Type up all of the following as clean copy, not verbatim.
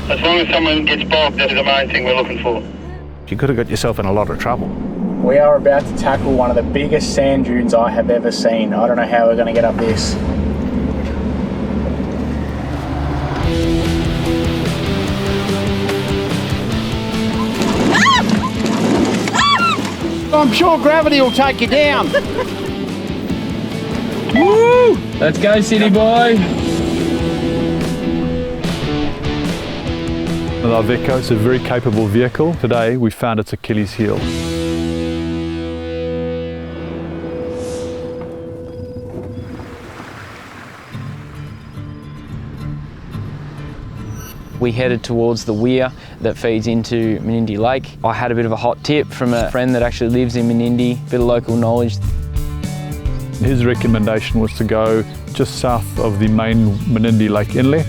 As long as someone gets bogged, that is the main thing we're looking for. You could have got yourself in a lot of trouble. We are about to tackle one of the biggest sand dunes I have ever seen. I don't know how we're going to get up this. I'm sure gravity will take you down. Woo! Let's go, city boy. The Iveco is a very capable vehicle. Today we found its Achilles heel. We headed towards the weir that feeds into Menindee Lake. I had a bit of a hot tip from a friend that actually lives in Menindee, a bit of local knowledge. His recommendation was to go just south of the main Menindee Lake inlet.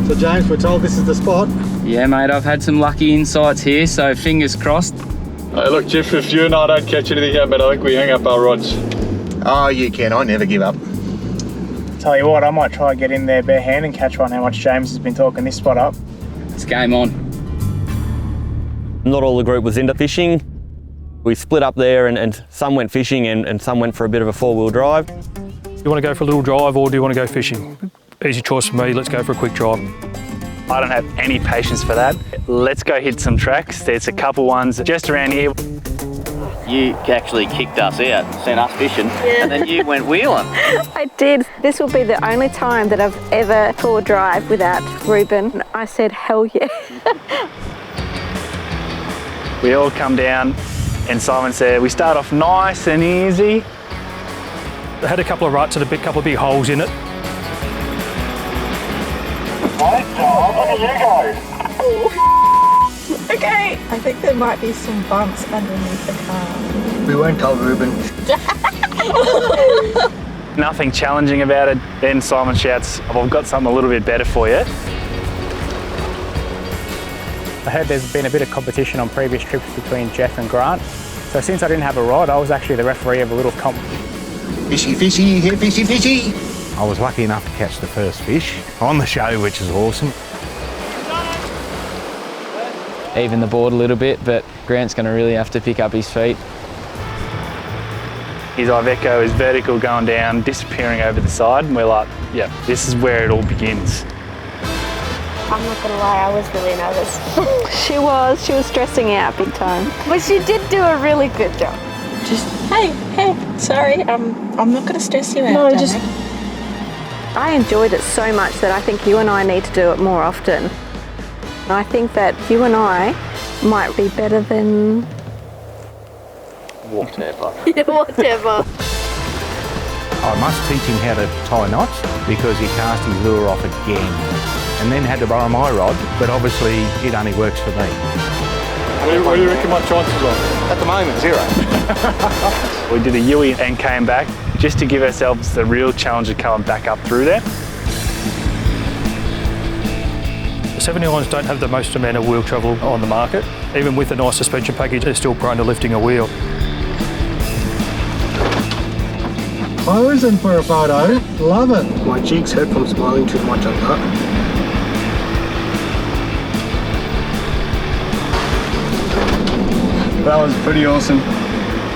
So James, we're told this is the spot. Yeah mate, I've had some lucky insights here, so fingers crossed. Hey, look Jeff, if you and I don't catch anything here, but I think we hang up our rods. Oh, you can. I never give up. Tell you what, I might try and get in there bare hand and catch one. How much James has been talking this spot up. It's game on. Not all the group was into fishing. We split up there and some went fishing and some went for a bit of a four-wheel drive. Do you want to go for a little drive or do you want to go fishing? Easy choice for me, let's go for a quick drive. I don't have any patience for that. Let's go hit some tracks. There's a couple ones just around here. You actually kicked us out, sent us fishing, and then you went wheeling. I did. This will be the only time that I've ever pulled a drive without Ruben. I said, hell yeah. We all come down and Simon said, we start off nice and easy. It had a couple of ruts and a couple of big holes in it. Right, John, you go. Okay, I think there might be some bumps underneath the car. We weren't told, Ruben. Nothing challenging about it. Then Simon shouts, I've got something a little bit better for you. I heard there's been a bit of competition on previous trips between Jeff and Grant. So since I didn't have a rod, I was actually the referee of a little comp. Fishy, fishy, here, fishy, fishy. I was lucky enough to catch the first fish on the show, which is awesome. Even the board a little bit, but Grant's going to really have to pick up his feet. His Iveco is vertical going down, disappearing over the side, and we're like, yeah, this is where it all begins. I'm not gonna lie, I was really nervous. She was stressing out big time. But she did do a really good job. Just, hey, sorry, I'm not gonna stress you out. No, just... I enjoyed it so much that I think you and I need to do it more often. I think that you and I might be better than... Whatever. Yeah, whatever. I must teach him how to tie knots because he cast his lure off again and then had to borrow my rod, but obviously it only works for me. What do you reckon my chances are? At the moment, 0. We did a Yui and came back just to give ourselves the real challenge of coming back up through there. The 79s don't have the most amount of wheel travel on the market. Even with a nice suspension package, they're still prone to lifting a wheel. Posing for a photo. Love it. My cheeks hurt from smiling too much on that. That was pretty awesome.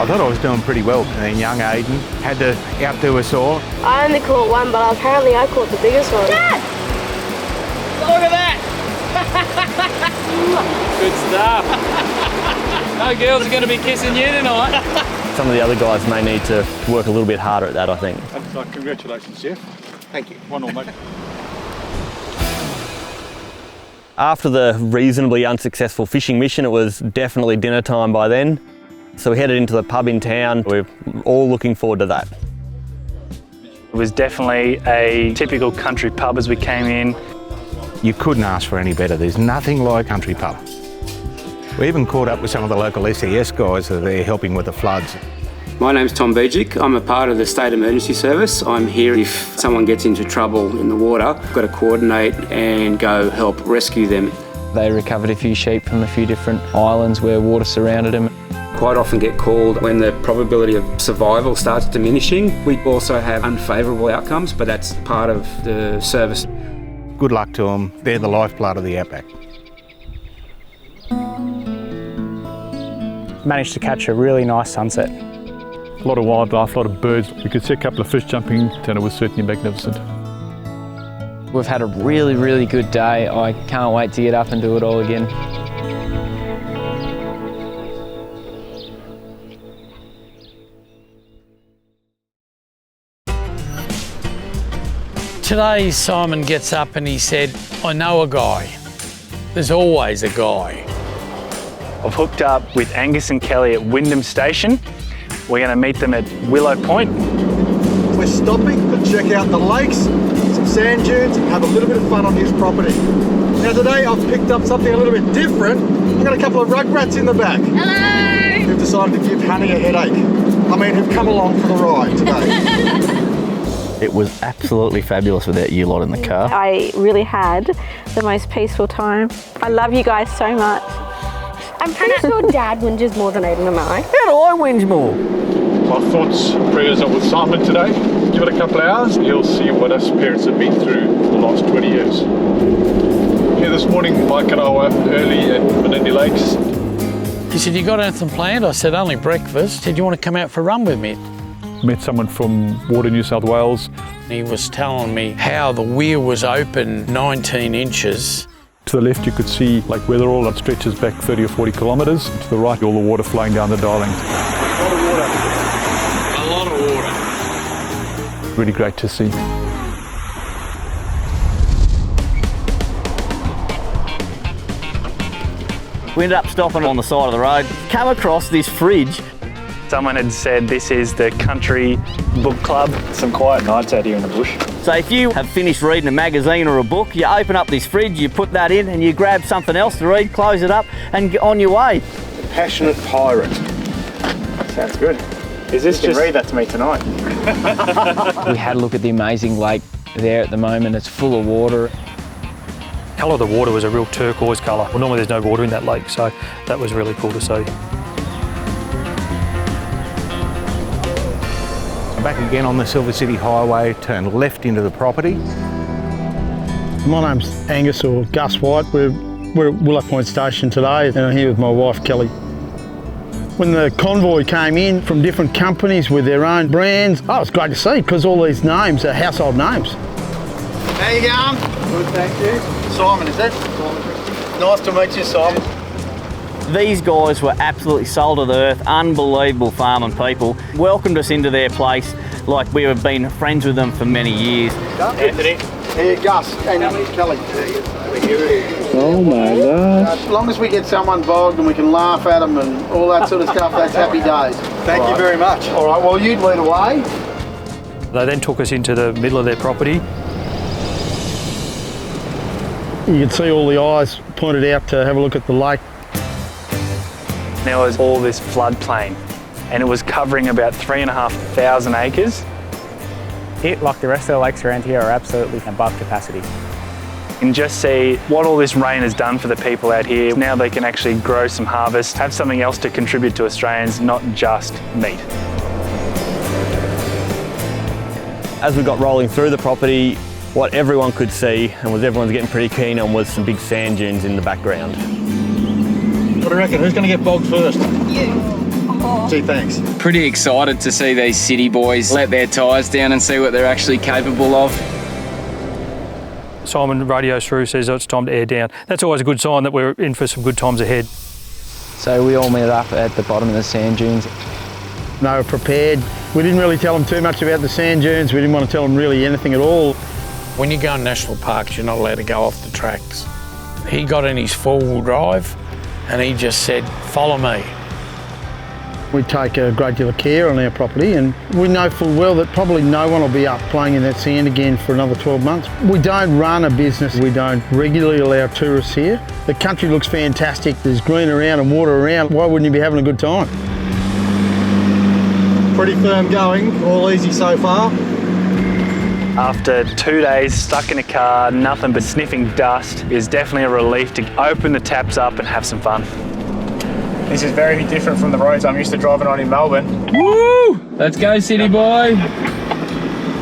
I thought I was doing pretty well, and then young Aiden had to outdo us all. I only caught one, but apparently I caught the biggest one. Dad! Look at that! Good stuff. No girls are going to be kissing you tonight. Some of the other guys may need to work a little bit harder at that, I think. Congratulations, Jeff. Thank you. 1-1, mate. After the reasonably unsuccessful fishing mission, it was definitely dinner time by then. So we headed into the pub in town. We're all looking forward to that. It was definitely a typical country pub as we came in. You couldn't ask for any better. There's nothing like country pub. We even caught up with some of the local SES guys that are there helping with the floods. My name's Tom Bejic. I'm a part of the State Emergency Service. I'm here if someone gets into trouble in the water. I've got to coordinate and go help rescue them. They recovered a few sheep from a few different islands where water surrounded them. Quite often get called when the probability of survival starts diminishing. We also have unfavourable outcomes, but that's part of the service. good luck to them. They're the lifeblood of the outback. Managed to catch a really nice sunset. A lot of wildlife, a lot of birds. We could see a couple of fish jumping, and it was certainly magnificent. We've had a really, really good day. I can't wait to get up and do it all again. Today Simon gets up and he said, I know a guy. There's always a guy. I've hooked up with Angus and Kelly at Wyndham Station. We're going to meet them at Willow Point. We're stopping to check out the lakes, some sand dunes, and have a little bit of fun on his property. Now today I've picked up something a little bit different. I've got a couple of rugrats in the back. Hello! Who've decided to give Honey a headache. I mean, who've come along for the ride today. It was absolutely fabulous without you lot in the car. I really had the most peaceful time. I love you guys so much. I'm pretty sure Dad whinges more than Aiden and I. How do I whinge more? My thoughts and prayers are with Simon today. Give it a couple of hours, you'll see what us parents have been through for the last 20 years. Here this morning, Mike and I were early at Menindee Lakes. He said, you got anything planned? I said, only breakfast. He said, you want to come out for a run with me? Met someone from Water New South Wales. He was telling me how the weir was open 19 inches. To the left you could see Lake Weatherall that stretches back 30 or 40 kilometres. To the right, all the water flowing down the Darling. A lot of water. Really great to see. We ended up stopping on the side of the road, come across this fridge. Someone had said this is the country book club. Some quiet nights out here in the bush. So if you have finished reading a magazine or a book, you open up this fridge, you put that in and you grab something else to read, close it up and get on your way. The passionate pirate. Sounds good. Is this just... read that to me tonight. We had a look at the amazing lake there at the moment. It's full of water. The colour of the water was a real turquoise colour. Well, normally there's no water in that lake, so that was really cool to see. Back again on the Silver City Highway, turn left into the property. My name's Angus or Gus White. We're at Willow Point Station today and I'm here with my wife Kelly. When the convoy came in from different companies with their own brands, oh, it's great to see because all these names are household names. How you going? Good, thank you. Simon, is that? Simon. Nice to meet you, Simon. These guys were absolutely salt of the earth, unbelievable farming people. Welcomed us into their place like we have been friends with them for many years. Anthony. Here, Gus and Kelly. Oh my gosh. As long as we get someone bogged and we can laugh at them and all that sort of stuff, that's happy days. Thank you very much. All right, well, you'd lead away. They then took us into the middle of their property. You can see all the eyes pointed out to have a look at the lake. There was all this floodplain and it was covering about 3,500 acres. It, like the rest of the lakes around here, are absolutely above capacity. You can just see what all this rain has done for the people out here. Now they can actually grow some harvest, have something else to contribute to Australians, not just meat. As we got rolling through the property, what everyone could see and was everyone's getting pretty keen on was some big sand dunes in the background. What do you reckon? Who's going to get bogged first? You. Oh. Gee, thanks. Pretty excited to see these city boys let their tyres down and see what they're actually capable of. Simon radios through, says oh, it's time to air down. That's always a good sign that we're in for some good times ahead. So we all met up at the bottom of the sand dunes. They were prepared. We didn't really tell them too much about the sand dunes. We didn't want to tell them really anything at all. When you go in national parks, you're not allowed to go off the tracks. He got in his four-wheel drive and he just said, follow me. We take a great deal of care on our property and we know full well that probably no one will be up playing in that sand again for another 12 months. We don't run a business, we don't regularly allow tourists here. The country looks fantastic, there's green around and water around, why wouldn't you be having a good time? Pretty firm going, all easy so far. After 2 days stuck in a car, nothing but sniffing dust, it was definitely a relief to open the taps up and have some fun. This is very different from the roads I'm used to driving on in Melbourne. Woo! Let's go, city boy.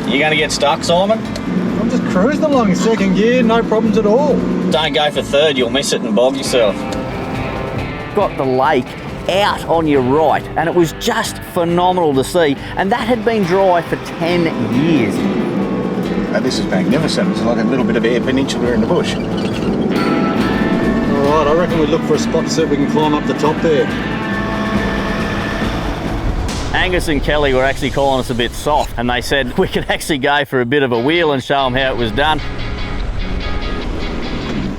You going to get stuck, Simon? I'm just cruising along in second gear, no problems at all. Don't go for third, you'll miss it and bog yourself. Got the lake out on your right, and it was just phenomenal to see, and that had been dry for 10 years. This is magnificent. It's like a little bit of air peninsula in the bush. All right, I reckon we look for a spot to see if we can climb up the top there. Angus and Kelly were actually calling us a bit soft, and they said we could actually go for a bit of a wheel and show them how it was done.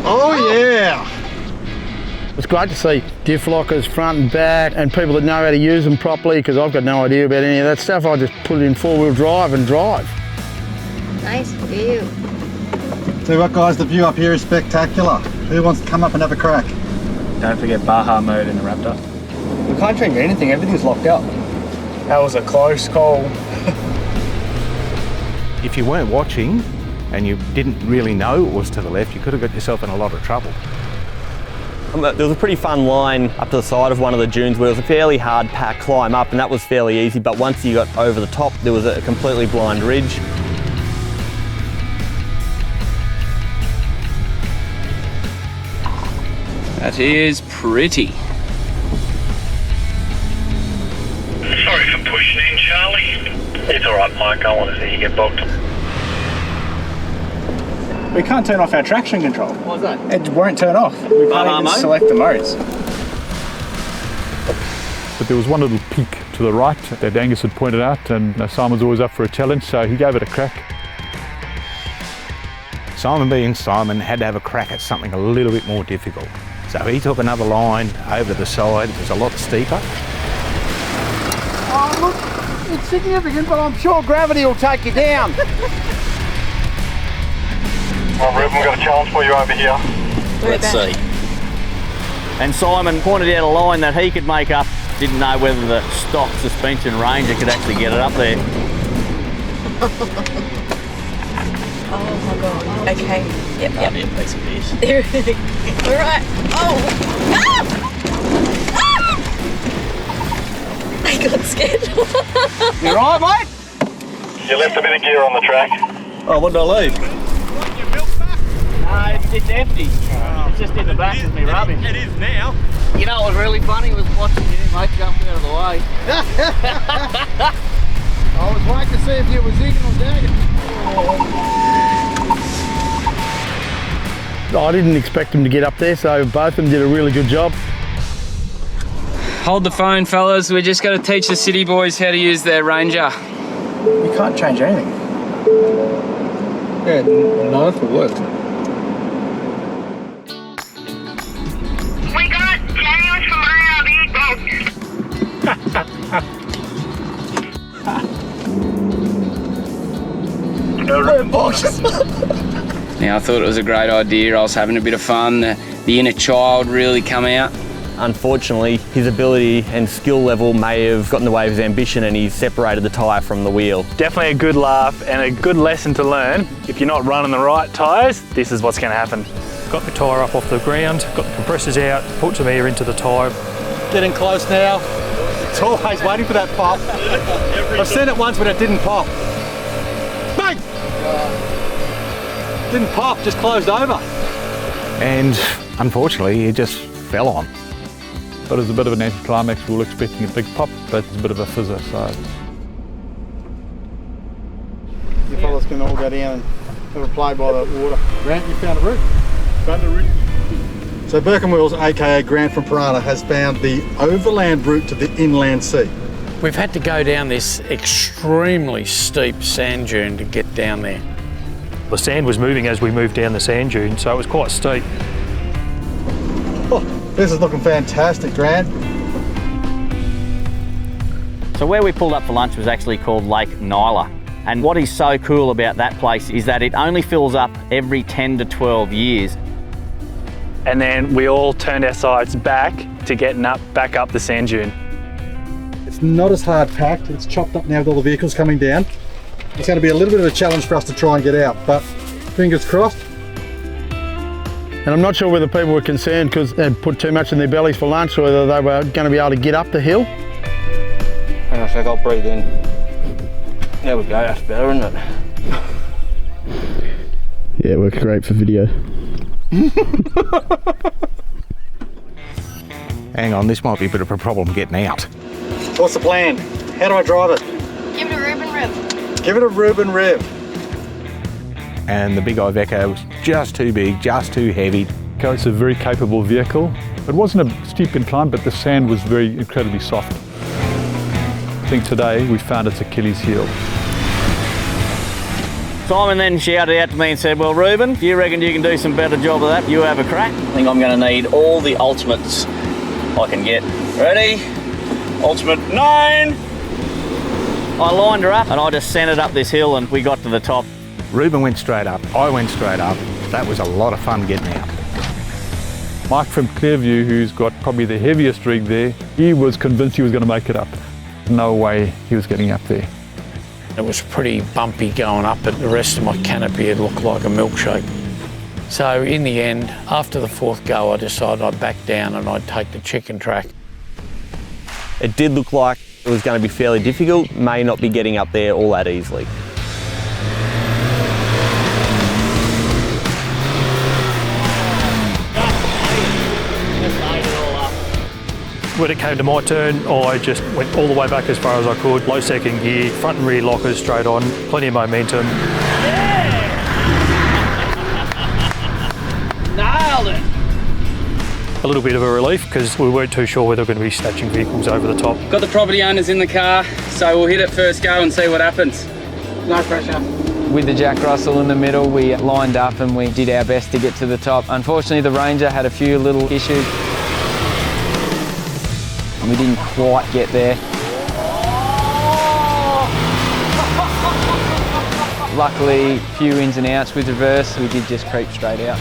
Oh yeah! It's great to see diff lockers front and back and people that know how to use them properly, because I've got no idea about any of that stuff. I just put it in four-wheel drive and drive. Nice view. Tell you what guys, the view up here is spectacular. Who wants to come up and have a crack? Don't forget Baja mode in the Raptor. We can't change anything, everything's locked up. That was a close call. If you weren't watching and you didn't really know it was to the left, you could have got yourself in a lot of trouble. There was a pretty fun line up to the side of one of the dunes where it was a fairly hard pack climb up, and that was fairly easy, but once you got over the top there was a completely blind ridge. That is pretty. Sorry for pushing in, Charlie. It's all right, Mike. I want to see you get bogged. We can't turn off our traction control. Why's that? It won't turn off. We can't even select the modes. But there was one little peak to the right that Angus had pointed out, and Simon's always up for a challenge, so he gave it a crack. Simon being Simon had to have a crack at something a little bit more difficult. So he took another line over to the side. It was a lot steeper. Oh look, it's significant, but I'm sure gravity will take you down. Well, Reuben, we've got a challenge for you over here. Let's see. And Simon pointed out a line that he could make up. Didn't know whether the stock suspension Ranger could actually get it up there. Oh my god. Okay. Yep. That'd be a piece of piss. All right. Oh. Ah! Ah! I got scared. You right, mate? You left a bit of gear on the track. Oh, what did I leave? No, it's empty. It's just in the back of me rubbish. It is now. You know what was really funny was watching you, mate, jump out of the way. I was waiting to see if you were zigging or zagging. I didn't expect them to get up there, so both of them did a really good job. Hold the phone, fellas. We're just going to teach the city boys how to use their Ranger. You can't change anything. Yeah, none of it worked. We got James from Now, I thought it was a great idea. I was having a bit of fun. The inner child really come out. Unfortunately, his ability and skill level may have got in the way of his ambition, and he's separated the tyre from the wheel. Definitely a good laugh and a good lesson to learn. If you're not running the right tyres, this is what's going to happen. Got the tyre up off the ground, got the compressors out, put some air into the tyre. Getting close now. It's always waiting for that pop. I've seen it once when it didn't pop. Bang! Didn't pop, just closed over. And unfortunately, it just fell on. But it was a bit of an anticlimax. We were expecting a big pop, but it's a bit of a fizzer, so. You fellas can all go down and have a play by the water. Grant, you found a route? Found a route. So Burkham Wheels, aka Grant from Piranha, has found the overland route to the inland sea. We've had to go down this extremely steep sand dune to get down there. The sand was moving as we moved down the sand dune, so it was quite steep. Oh, this is looking fantastic, Grant. So where we pulled up for lunch was actually called Lake Nyla. And what is so cool about that place is that it only fills up every 10 to 12 years. And then we all turned our sights back to getting back up the sand dune. It's not as hard packed, it's chopped up now with all the vehicles coming down. It's going to be a little bit of a challenge for us to try and get out, but fingers crossed. And I'm not sure whether people were concerned because they'd put too much in their bellies for lunch, or whether they were going to be able to get up the hill. Hang on a sec, I'll breathe in. There we go, that's better, isn't it? Yeah, it works great for video. Hang on, this might be a bit of a problem getting out. What's the plan? How do I drive it? Give it a Reuben rev. Give it a Reuben rev. And the big Iveco was just too big, just too heavy. It's a very capable vehicle. It wasn't a steep incline, but the sand was very incredibly soft. I think today we found its Achilles heel. Simon then shouted out to me and said, well, Reuben, if you reckon you can do some better job of that, you have a crack. I think I'm going to need all the ultimates I can get. Ready? Ultimate 9! I lined her up and I just sent it up this hill and we got to the top. Reuben went straight up, I went straight up. That was a lot of fun getting out. Mike from Clearview, who's got probably the heaviest rig there, he was convinced he was going to make it up. No way he was getting up there. It was pretty bumpy going up, but the rest of my canopy had looked like a milkshake. So in the end, after the 4th go, I decided I'd back down and I'd take the chicken track. It did look like it was going to be fairly difficult, may not be getting up there all that easily. When it came to my turn, I just went all the way back as far as I could. Low second gear, front and rear lockers straight on, plenty of momentum. Nailed it! A little bit of a relief because we weren't too sure whether we were going to be snatching vehicles over the top. Got the property owners in the car, so we'll hit it first go and see what happens. No pressure. With the Jack Russell in the middle, we lined up and we did our best to get to the top. Unfortunately, the Ranger had a few little issues. And we didn't quite get there. Luckily, a few ins and outs with reverse, we did just creep straight out.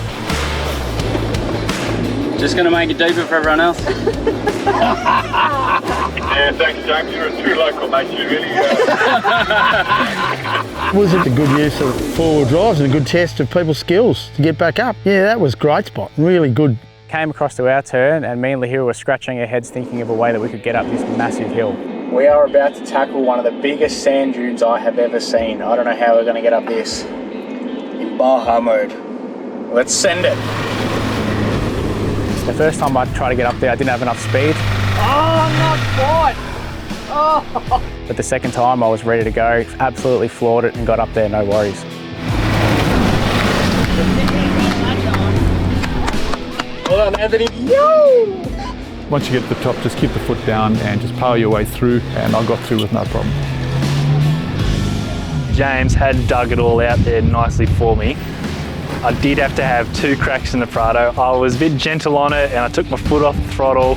Just going to make it deeper for everyone else. Yeah, thanks, James. You're too local, mate. You really Was it a good use of four-wheel drives and a good test of people's skills to get back up? Yeah, that was a great spot. Really good. Came across to our turn and me and Lahira were scratching our heads thinking of a way that we could get up this massive hill. We are about to tackle one of the biggest sand dunes I have ever seen. I don't know how we're going to get up this in Baja mode. Let's send it. The first time I tried to get up there, I didn't have enough speed. Oh, not quite. Oh. But the second time I was ready to go, absolutely floored it and got up there, no worries. Well done, Anthony. Yo! Once you get to the top, just keep the foot down and just power your way through, and I got through with no problem. James had dug it all out there nicely for me. I did have to have 2 cracks in the Prado. I was a bit gentle on it and I took my foot off the throttle.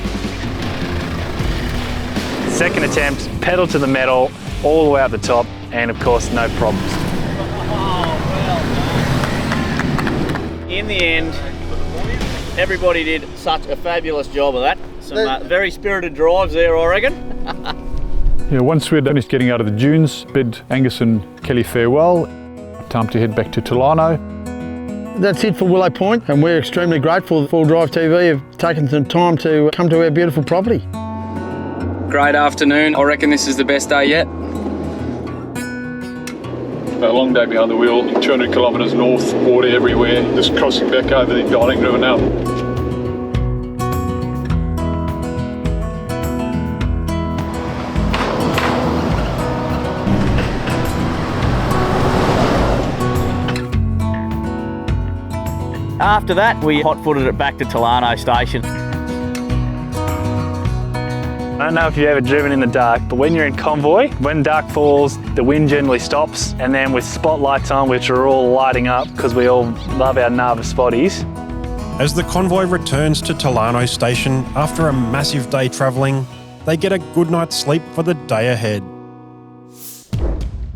Second attempt, pedal to the metal, all the way up the top, and of course, no problems. In the end, everybody did such a fabulous job of that. Some very spirited drives there, I reckon. Yeah, once we'd finished getting out of the dunes, bid Angus and Kelly farewell. Time to head back to Tolarno. That's it for Willow Point, and we're extremely grateful that Full Drive TV have taken some time to come to our beautiful property. Great afternoon. I reckon this is the best day yet. A long day behind the wheel, 200 kilometres north, water everywhere, just crossing back over the Darling River now. After that, we hot-footed it back to Tolarno Station. I don't know if you've ever driven in the dark, but when you're in convoy, when dark falls, the wind generally stops, and then with spotlights on, which are all lighting up because we all love our Nava spotties. As the convoy returns to Tolarno Station after a massive day travelling, they get a good night's sleep for the day ahead.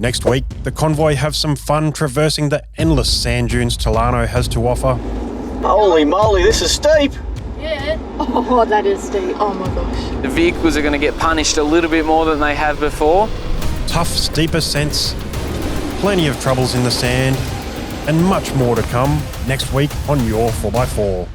Next week, the convoy have some fun traversing the endless sand dunes Tolarno has to offer. Holy moly, this is steep. Yeah. Oh, that is steep. Oh my gosh. The vehicles are going to get punished a little bit more than they have before. Tough, steep ascents, plenty of troubles in the sand, and much more to come next week on Your 4x4.